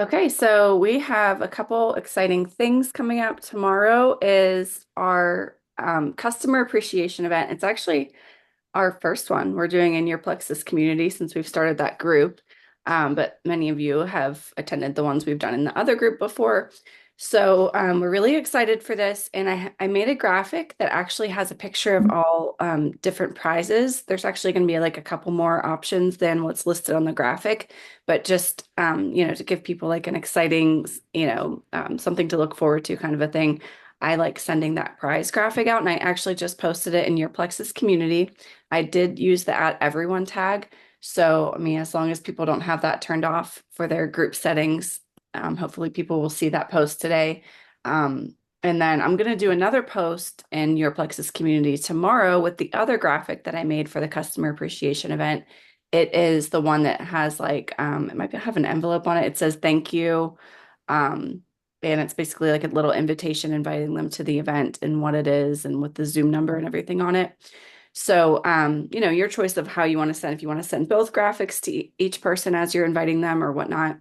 Okay, so we have a couple exciting things coming up. Tomorrow is our customer appreciation event. It's actually our first one we're doing in your Plexus community since we've started that group. But many of you have attended the ones we've done in the other group before. So we're really excited for this. And I made a graphic that actually has a picture of all different prizes. There's actually going to be like a couple more options than what's listed on the graphic, but just, to give people like an exciting, something to look forward to kind of a thing. I like sending that prize graphic out, and I actually just posted it in your Plexus community. I did use the @everyone tag. So, I mean, as long as people don't have that turned off for their group settings, hopefully people will see that post today. And then I'm going to do another post in your Plexus community tomorrow with the other graphic that I made for the customer appreciation event. It is the one that has like, it might have an envelope on it. It says thank you. Um, and it's basically like a little invitation inviting them to the event and what it is and with the Zoom number and everything on it. So, your choice of how you want to send, if you want to send both graphics to each person as you're inviting them or whatnot.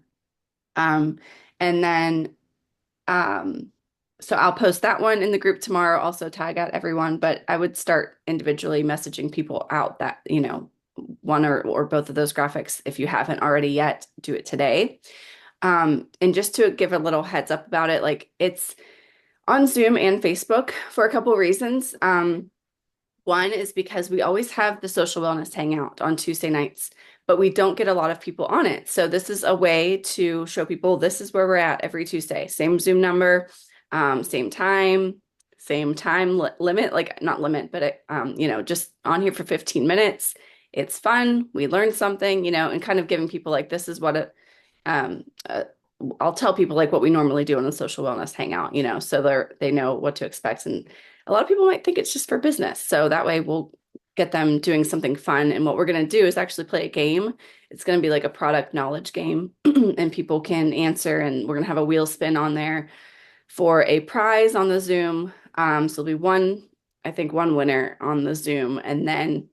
Um, and then, um, so I'll post that one in the group tomorrow, also tag out everyone, but I would start individually messaging people out that, one or both of those graphics. If you haven't already yet, do it today. And just to give a little heads up about it, like it's on Zoom and Facebook for a couple reasons. One is because we always have the social wellness hangout on Tuesday nights, but we don't get a lot of people on it. So this is a way to show people this is where we're at every Tuesday. Same Zoom number, same time limit, like not limit, but just on here for 15 minutes. It's fun. We learn something, and kind of giving people like this is what um, uh, I'll tell people like what we normally do in the social wellness hangout, so they know what to expect. And a lot of people might think it's just for business. So that way we'll get them doing something fun. And what we're going to do is actually play a game. It's going to be like a product knowledge game and people can answer, and we're going to have a wheel spin on there for a prize on the Zoom. So there'll be I think one winner on the Zoom. And then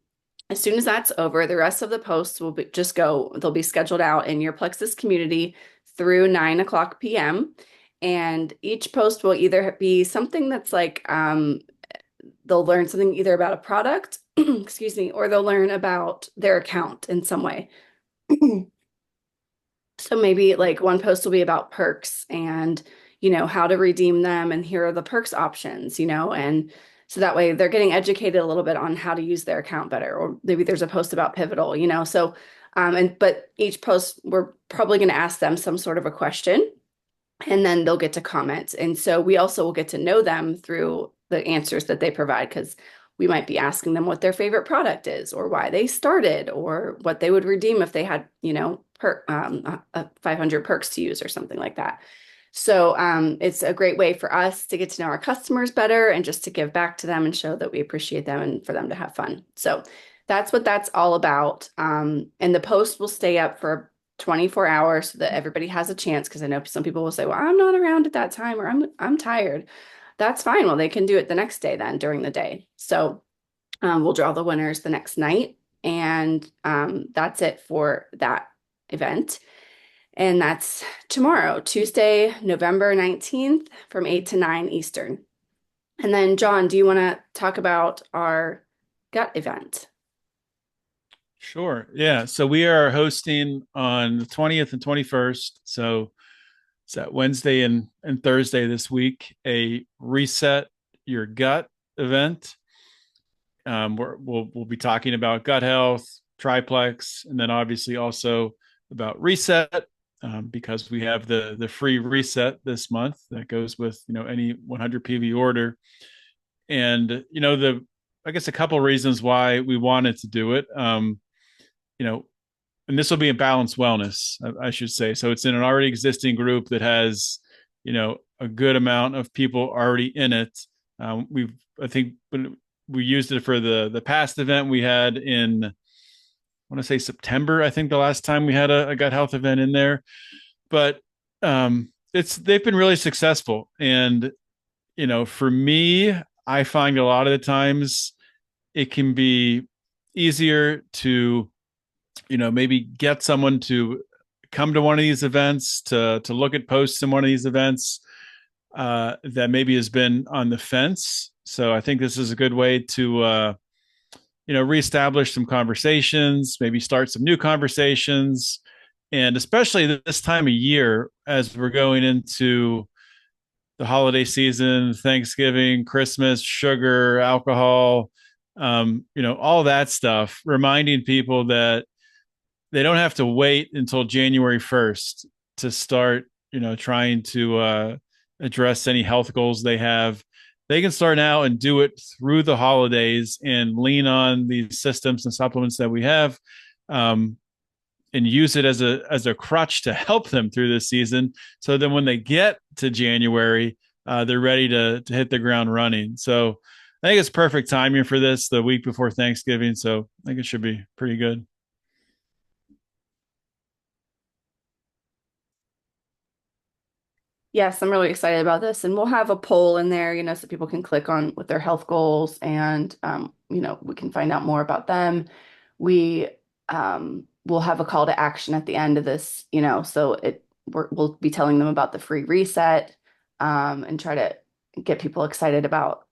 as soon as that's over, the rest of the posts will they'll be scheduled out in your Plexus community through 9 o'clock p.m. And each post will either be something that's like, they'll learn something either about a product, excuse me, or they'll learn about their account in some way. So maybe like one post will be about perks and, how to redeem them. And here are the perks options, and so that way they're getting educated a little bit on how to use their account better. Or maybe there's a post about Pivotal, so, but each post, we're probably going to ask them some sort of a question and then they'll get to comment. And so we also will get to know them through the answers that they provide because we might be asking them what their favorite product is or why they started or what they would redeem if they had, 500 perks to use or something like that. So it's a great way for us to get to know our customers better and just to give back to them and show that we appreciate them and for them to have fun. So that's what that's all about. And the post will stay up for 24 hours so that everybody has a chance because I know some people will say, well, I'm not around at that time or I'm tired. That's fine. Well, they can do it the next day then during the day. So we'll draw the winners the next night. And that's it for that event. And that's tomorrow, Tuesday, November 19th from 8 to 9 Eastern. And then, John, do you want to talk about our gut event? Sure. Yeah. So we are hosting on the 20th and 21st. So it's that Wednesday and Thursday this week, a reset your gut event. We'll be talking about gut health, triplex, and then obviously also about reset because we have the free reset this month that goes with any 100 PV order. And the I guess a couple reasons why we wanted to do it. You know, and this will be a balanced wellness, I should say. So it's in an already existing group that has, a good amount of people already in it. I think we used it for the past event we had in, I want to say September. I think the last time we had a gut health event in there, but they've been really successful. And, for me, I find a lot of the times it can be easier to maybe get someone to come to one of these events, to look at posts in one of these events, that maybe has been on the fence. So I think this is a good way to reestablish some conversations, maybe start some new conversations, and especially this time of year as we're going into the holiday season, Thanksgiving, Christmas, sugar, alcohol, all that stuff, reminding people that they don't have to wait until January 1st to start, trying to address any health goals they have. They can start now and do it through the holidays and lean on these systems and supplements that we have, um, and use it as a crutch to help them through this season. So then when they get to January, they're ready to hit the ground running. So I think it's perfect timing for this the week before Thanksgiving. So I think it should be pretty good. Yes, I'm really excited about this. And we'll have a poll in there, so people can click on with their health goals and, we can find out more about them. We will have a call to action at the end of this, so we'll be telling them about the free reset, and try to get people excited about,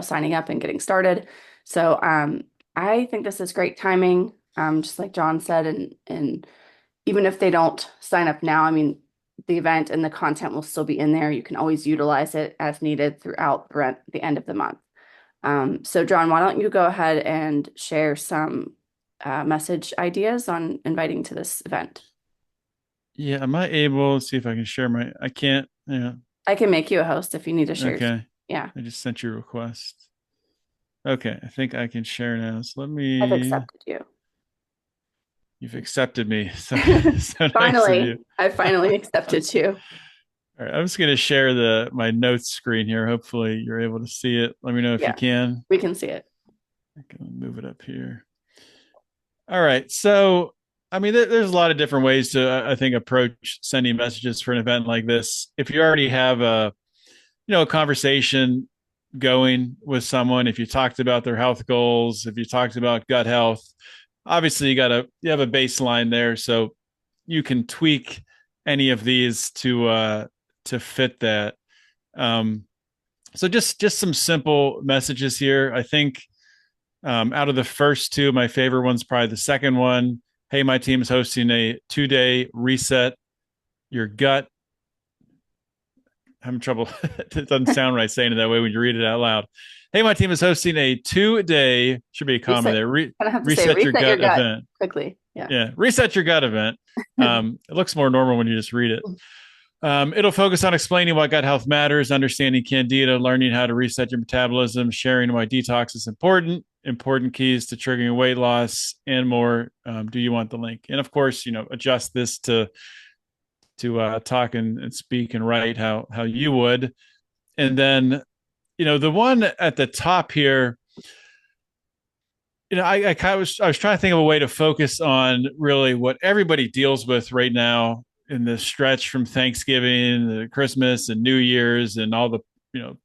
signing up and getting started. So I think this is great timing, just like John said, and even if they don't sign up now, I mean, the event and the content will still be in there. You can always utilize it as needed throughout the end of the month. So, John, why don't you go ahead and share some message ideas on inviting to this event? Yeah, am I able to see if I can share my? I can't. Yeah. I can make you a host if you need to share. Okay. Yeah, I just sent you a request. Okay, I think I can share now. So let I've me. accepted you. You've accepted me. So so nice of Finally, you. I All finally accepted you. right, I'm just going to share my notes screen here. Hopefully, you're able to see it. Let me know if you Yeah, can. we can see it. I can move it up here. All right. So, I mean, there's a lot of different ways to, I think, approach sending messages for an event like this. If you already have a conversation going with someone, if you talked about their health goals, if you talked about gut health, obviously you have a baseline there, so you can tweak any of these to fit that. Um, so just some simple messages here. I think, out of the first two, my favorite one's probably the second one. Hey, my team is hosting a 2-day reset your gut. I'm having trouble. It doesn't sound right saying it that way when you read it out loud. Hey, my team is hosting a 2-day, should be a comment Reset. there, Kind of have to say reset your reset your gut gut event. quickly. Yeah. Yeah, reset your gut event. It looks more normal when you just read it. It'll focus on explaining why gut health matters, understanding candida, learning how to reset your metabolism, sharing why detox is important, important keys to triggering weight loss, and more. Do you want the link? And of course, adjust this to talk and speak and write how you would. And then, the one at the top here, I was trying to think of a way to focus on really what everybody deals with right now in this stretch from Thanksgiving to Christmas and New Year's and all the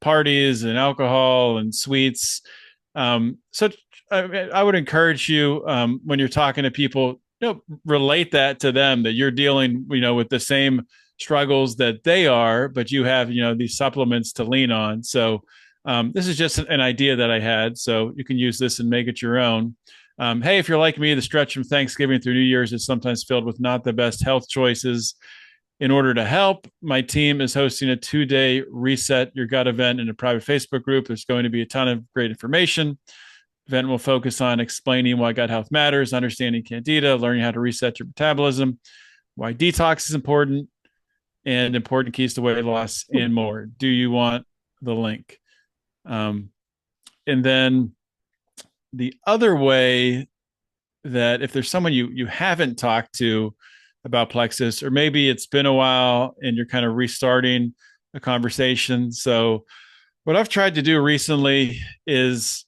parties and alcohol and sweets. So I would encourage you, when you're talking to people, relate that to them, that you're dealing with the same struggles that they are, but you have these supplements to lean on. So this is just an idea that I had, so you can use this and make it your own. Hey, if you're like me, the stretch from Thanksgiving through New Year's is sometimes filled with not the best health choices. In order to help, my team is hosting a 2-day reset your gut event in a private Facebook group. There's going to be a ton of great information. The event will focus on explaining why gut health matters, understanding candida, learning how to reset your metabolism, why detox is important, and important keys to weight loss, and more. Do you want the link? Um, and then the other way, that if there's someone you haven't talked to about Plexus, or maybe it's been a while and you're kind of restarting a conversation. So what I've tried to do recently is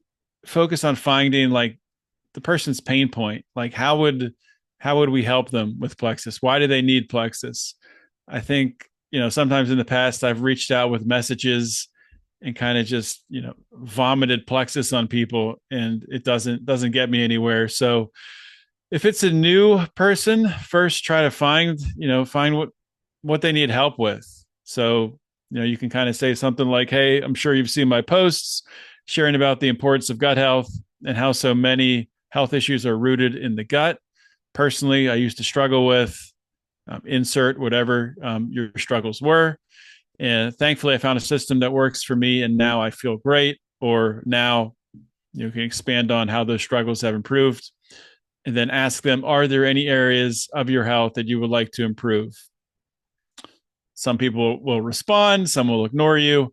focus on finding like the person's pain point. Like how would we help them with Plexus? Why do they need Plexus? I think, sometimes in the past I've reached out with messages and kind of just, vomited Plexus on people, and it doesn't get me anywhere. So If it's a new person, first try to find what they need help with. So, you can kind of say something like, "Hey, I'm sure you've seen my posts sharing about the importance of gut health and how so many health issues are rooted in the gut. Personally, I used to struggle with insert whatever your struggles were. And thankfully, I found a system that works for me, and now I feel great." Or now you can expand on how those struggles have improved, and then ask them, "Are there any areas of your health that you would like to improve?" Some people will respond, some will ignore you.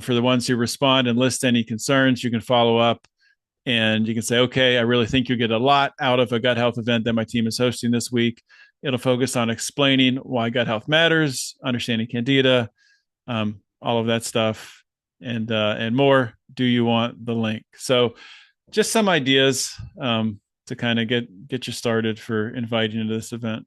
For the ones who respond and list any concerns, you can follow up and you can say, "Okay, I really think you get a lot out of a gut health event that my team is hosting this week. It'll focus on explaining why gut health matters, understanding candida, all of that stuff, and more. Do you want the link?" So, just some ideas to kind of get you started for inviting into this event.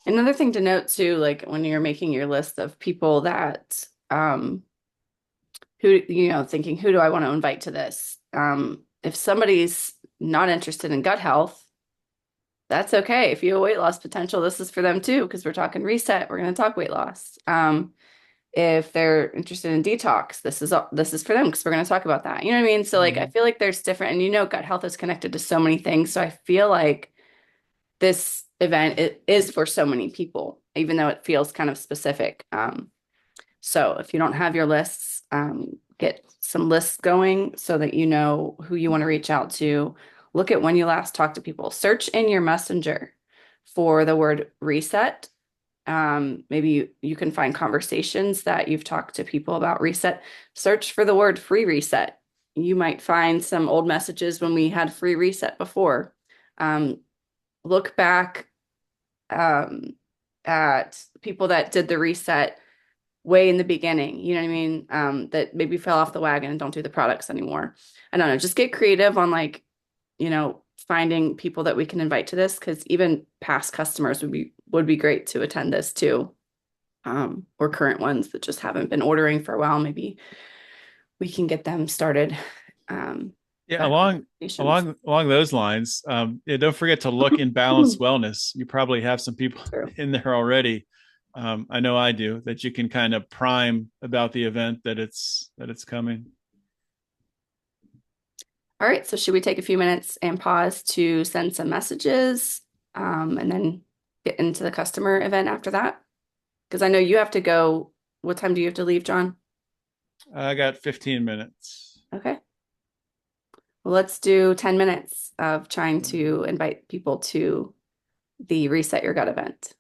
Another thing to note too, like when you're making your list of people that who thinking who do I want to invite to this? If somebody's not interested in gut health, that's okay. If you have weight loss potential, this is for them too, because we're talking reset. We're going to talk weight loss. If they're interested in detox, this is for them because we're going to talk about that. You know what I mean? So like I Mm-hmm. feel like there's different, and gut health is connected to so many things. So I feel like this event is for so many people, even though it feels kind of specific. So if you don't have your lists, get some lists going so that you know who you want to reach out to. Look at when you last talked to people. Search in your messenger for the word reset. Maybe you can find conversations that you've talked to people about reset. Search for the word free reset. You might find some old messages when we had free reset before. Look back at people that did the reset way in the beginning, you know what I mean? That maybe fell off the wagon and don't do the products anymore. I don't know, just get creative on like, finding people that we can invite to this because even past customers would be great to attend this too. Or current ones that just haven't been ordering for a while. Maybe we can get them started Yeah, back on along stations. along those lines, yeah, don't forget to look in Balanced Wellness. You probably have some people True. in there already. I know I do, that you can kind of prime about the event that it's coming. All right, so should we take a few minutes and pause to send some messages, and then get into the customer event after that? Because I know you have to go. What time do you have to leave, John? I got 15 minutes. Okay. Well, let's do 10 minutes of trying to invite people to the Reset Your Gut event.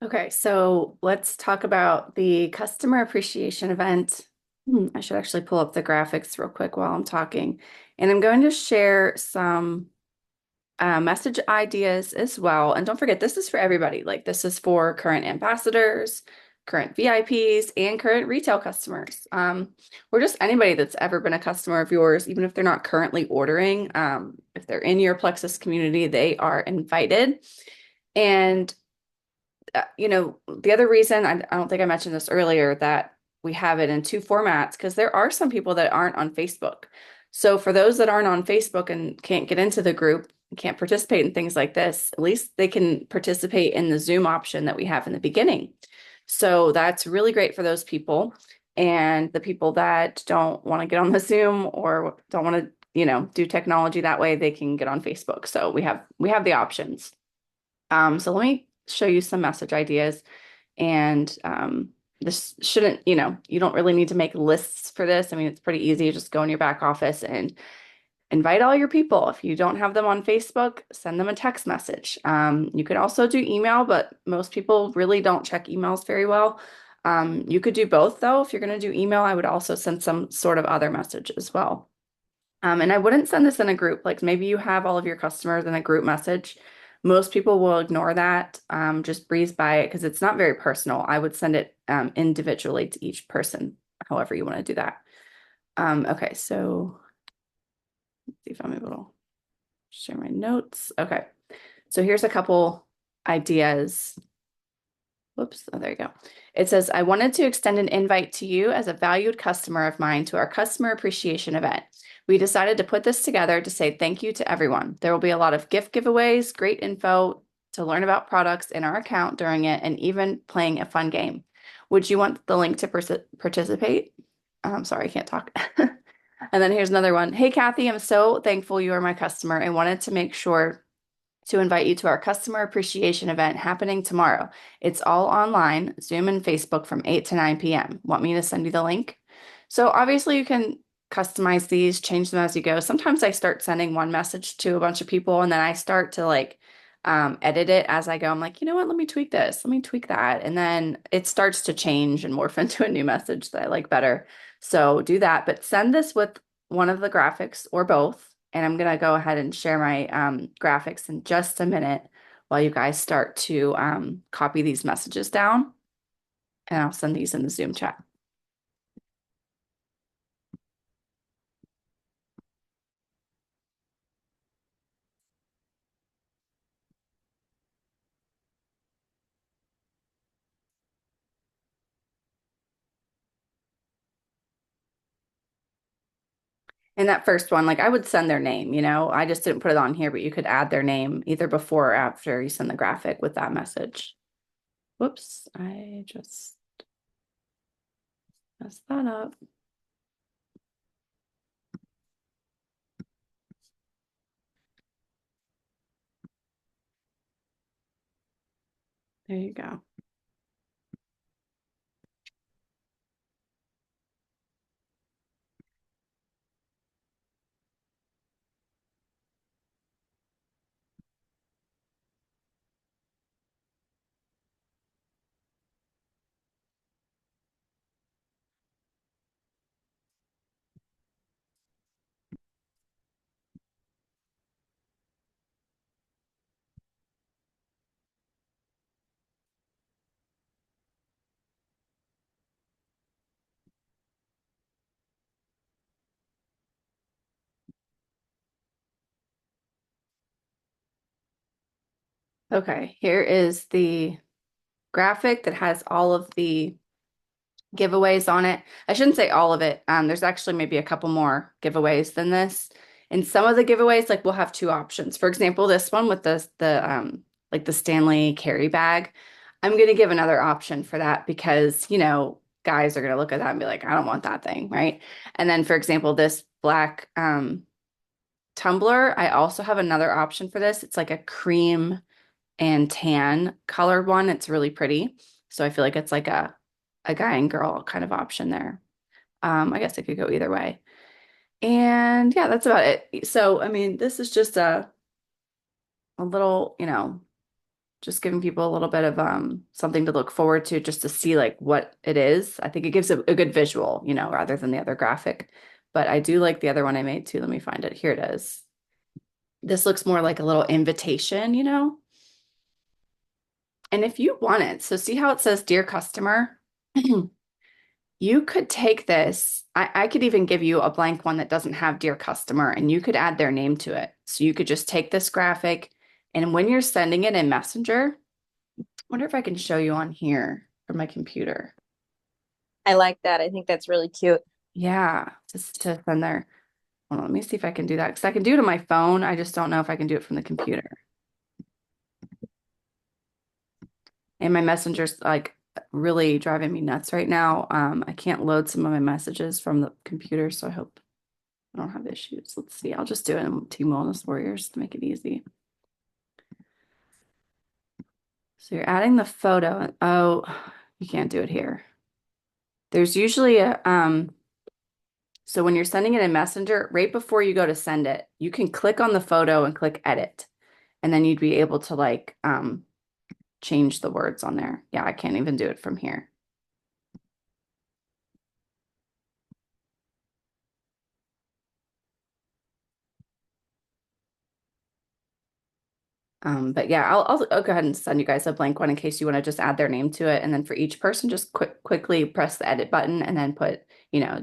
Okay, so let's talk about the customer appreciation event. I should actually pull up the graphics real quick while I'm talking. And I'm going to share some message ideas as well. And don't forget, this is for everybody. Like, this is for current ambassadors, current VIPs, and current retail customers. Or just anybody that's ever been a customer of yours, even if they're not currently ordering. If they're in your Plexus community, they are invited. And the other reason I don't think I mentioned this earlier that we have it in two formats because there are some people that aren't on Facebook. So for those that aren't on Facebook and can't get into the group, can't participate in things like this, at least they can participate in the Zoom option that we have in the beginning. So that's really great for those people. And the people that don't want to get on the Zoom or don't want to, do technology that way, they can get on Facebook. So we have the options. So let me show you some message ideas. And this shouldn't, you don't really need to make lists for this. I mean, it's pretty easy. You just go in your back office and invite all your people. If you don't have them on Facebook, send them a text message. You could also do email, but most people really don't check emails very well. You could do both, though. If you're going to do email, I would also send some sort of other message as well. And I wouldn't send this in a group. Like maybe you have all of your customers in a group message. Most people will ignore that, just breeze by it because it's not very personal. I would send it individually to each person, however you want to do that. Okay, so let's see if I'm able to share my notes. Okay, so here's a couple ideas. Whoops. Oh, there you go. It says, I wanted to extend an invite to you as a valued customer of mine to our customer appreciation event. We decided to put this together to say thank you to everyone. There will be a lot of gift giveaways, great info to learn about products in our account during it, and even playing a fun game. Would you want the link to participate? I'm sorry, I can't talk. And then here's another one. Hey, Kathy, I'm so thankful you are my customer and wanted to make sure to invite you to our customer appreciation event happening tomorrow. It's all online, Zoom and Facebook from 8 to 9 p.m. Want me to send you the link? So obviously you can customize these, change them as you go. Sometimes I start sending one message to a bunch of people and then I start to like edit it as I go. I'm like, you know what? Let me tweak this. Let me tweak that. And then it starts to change and morph into a new message that I like better. So do that, but send this with one of the graphics or both. And I'm going to go ahead and share my graphics in just a minute while you guys start to copy these messages down. And I'll send these in the Zoom chat. And that first one, like I would send their name, I just didn't put it on here, but you could add their name either before or after you send the graphic with that message. Whoops, I just messed that up. There you go. Okay, here is the graphic that has all of the giveaways on it. I shouldn't say all of it. There's actually maybe a couple more giveaways than this. And some of the giveaways, like we'll have two options. For example, this one with the like the Stanley carry bag. I'm gonna give another option for that because, guys are gonna look at that and be like, I don't want that thing, right? And then for example, this black tumbler, I also have another option for this. It's like a cream and tan colored one. It's really pretty. So I feel like it's like a guy and girl kind of option there. I guess it could go either way. And yeah, that's about it. So, I mean, this is just a little, just giving people a little bit of something to look forward to just to see like what it is. I think it gives a good visual, rather than the other graphic. But I do like the other one I made too. Let me find it. Here it is. This looks more like a little invitation. And if you want it, so see how it says Dear Customer? You could take this. I could even give you a blank one that doesn't have Dear Customer, and you could add their name to it. So you could just take this graphic, and when you're sending it in Messenger, I wonder if I can show you on here from my computer. I like that. I think that's really cute. Yeah, just to send there. Hold on, let me see if I can do that because I can do it on my phone. I just don't know if I can do it from the computer. And my messenger's like really driving me nuts right now. I can't load some of my messages from the computer, so I hope I don't have issues. Let's see. I'll just do it in Team Wellness Warriors to make it easy. So you're adding the photo. Oh, you can't do it here. There's usually a so when you're sending it in Messenger, right before you go to send it, you can click on the photo and click edit. And then you'd be able to like change the words on there. Yeah, I can't even do it from here. But yeah, I'll go ahead and send you guys a blank one in case you want to just add their name to it. And then for each person, just quickly press the edit button and then put,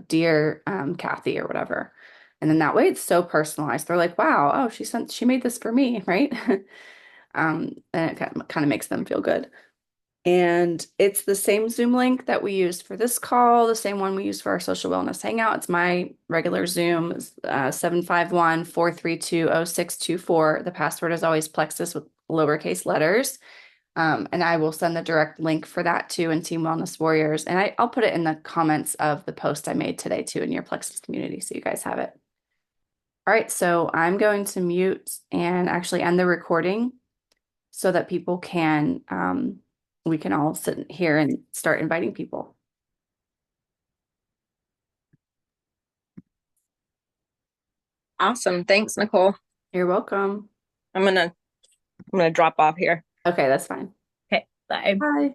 dear Kathy or whatever. And then that way it's so personalized. They're like, wow, oh, she made this for me, right? And it kind of makes them feel good. And it's the same Zoom link that we used for this call, the same one we used for our social wellness hangout. It's my regular Zoom, 751-432-0624. The password is always Plexus with lowercase letters. And I will send the direct link for that too in Team Wellness Warriors. And I'll put it in the comments of the post I made today too in your Plexus community so you guys have it. All right, so I'm going to mute and actually end the recording so that people can we can all sit here and start inviting people. Awesome. Thanks, Nicole. You're welcome. I'm gonna drop off here. Okay, that's fine. Okay, bye. Bye.